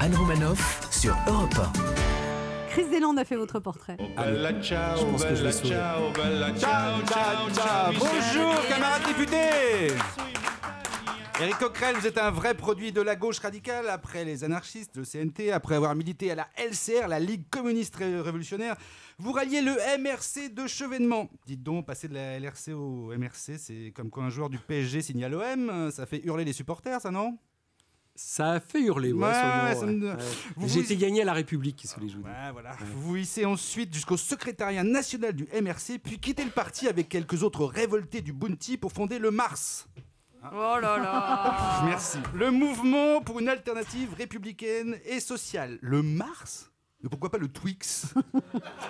Anne Romanoff sur Europe 1. Chris Deslandes a fait votre portrait. Je pense que je vais sauver. Bonjour, camarades députés. Éric Coquerel, vous êtes un vrai produit de la gauche radicale. Après les anarchistes, le CNT, après avoir milité à la LCR, la Ligue communiste révolutionnaire, vous ralliez le MRC de Chevènement. Dites donc, passer de la LRC au MRC, c'est comme quand un joueur du PSG signe à l'OM, ça fait hurler les supporters, ça, non ? Ça a fait hurler, J'ai été gagné à la République, sous les joues. Voilà. Vous hissez ensuite jusqu'au secrétariat national du MRC, puis quittez le parti avec quelques autres révoltés du Bounty pour fonder le Mars. Oh là là. Merci. Le mouvement pour une alternative républicaine et sociale. Le Mars ? Mais pourquoi pas le Twix ?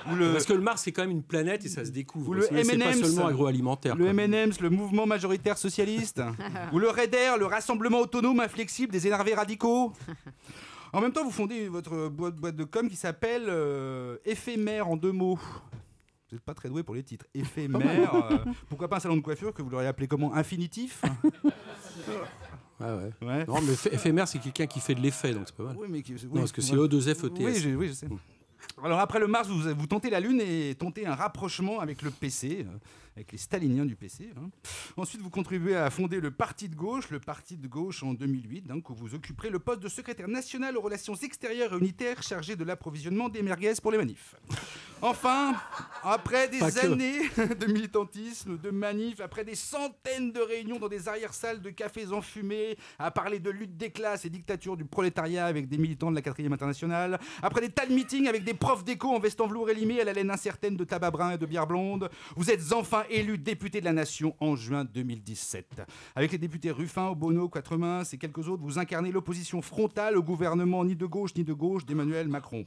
Parce que le Mars, c'est quand même une planète et ça se découvre. Ou le c'est pas seulement agroalimentaire. Le M&M's, le mouvement majoritaire socialiste. Ou le RAIDER, le rassemblement autonome inflexible des énervés radicaux. En même temps, vous fondez votre boîte de com qui s'appelle Éphémère en 2 mots. Vous n'êtes pas très doué pour les titres. Éphémère. Pourquoi pas un salon de coiffure que vous l'auriez appelé comment ? Infinitif ? Ouais. Non, mais éphémère, c'est quelqu'un qui fait de l'effet, donc c'est pas mal. Oui, mais parce que c'est O2FETS. Oui, je sais. Alors après le Mars, vous tentez la Lune et tentez un rapprochement avec le PC, avec les staliniens du PC. Ensuite, vous contribuez à fonder le Parti de gauche en 2008, donc, où vous occuperez le poste de secrétaire national aux relations extérieures et unitaires chargé de l'approvisionnement des merguez pour les manifs. Enfin, après des années de militantisme, de manifs, après des centaines de réunions dans des arrière-salles de cafés enfumés, à parler de lutte des classes et dictature du prolétariat avec des militants de la 4e internationale, après des tas de meetings avec des profs d'éco en veste en velours élimé à la laine incertaine de tabac brun et de bière blonde, vous êtes enfin élu député de la Nation en juin 2017. Avec les députés Ruffin, Obono, Quatremain et quelques autres, vous incarnez l'opposition frontale au gouvernement ni de gauche d'Emmanuel Macron.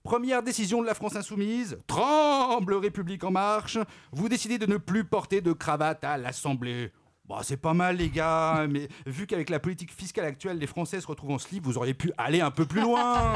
Première décision de la France Insoumise, tremble République En Marche, vous décidez de ne plus porter de cravate à l'Assemblée. Bon, c'est pas mal les gars, mais vu qu'avec la politique fiscale actuelle, les Français se retrouvent en slip, vous auriez pu aller un peu plus loin.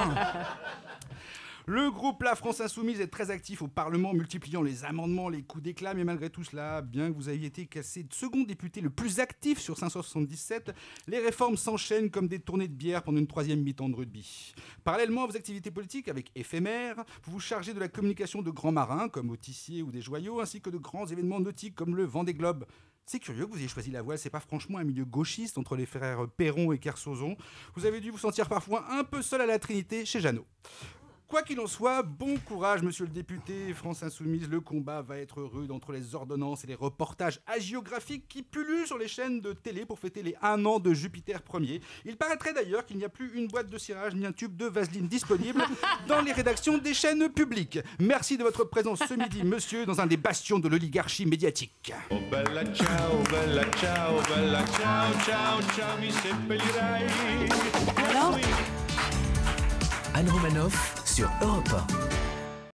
Le groupe La France Insoumise est très actif au Parlement, multipliant les amendements, les coups d'éclat, mais malgré tout cela, bien que vous ayez été classé second député le plus actif sur 577, les réformes s'enchaînent comme des tournées de bière pendant une 3e mi-temps de rugby. Parallèlement à vos activités politiques, avec Éphémère, vous vous chargez de la communication de grands marins, comme au Tissier ou des Joyaux, ainsi que de grands événements nautiques comme le Vendée Globe. C'est curieux que vous ayez choisi la voile, c'est pas franchement un milieu gauchiste entre les frères Perron et Kersozon. Vous avez dû vous sentir parfois un peu seul à la Trinité chez Jeannot. Quoi qu'il en soit, bon courage, monsieur le député. France Insoumise, le combat va être rude entre les ordonnances et les reportages hagiographiques qui pullulent sur les chaînes de télé pour fêter les 1 an de Jupiter 1er. Il paraîtrait d'ailleurs qu'il n'y a plus une boîte de cirage ni un tube de vaseline disponible dans les rédactions des chaînes publiques. Merci de votre présence ce midi, monsieur, dans un des bastions de l'oligarchie médiatique. Oh bella ciao, ciao, ciao, mi seppellirai. Alors Anne Romanoff sur Europe 1.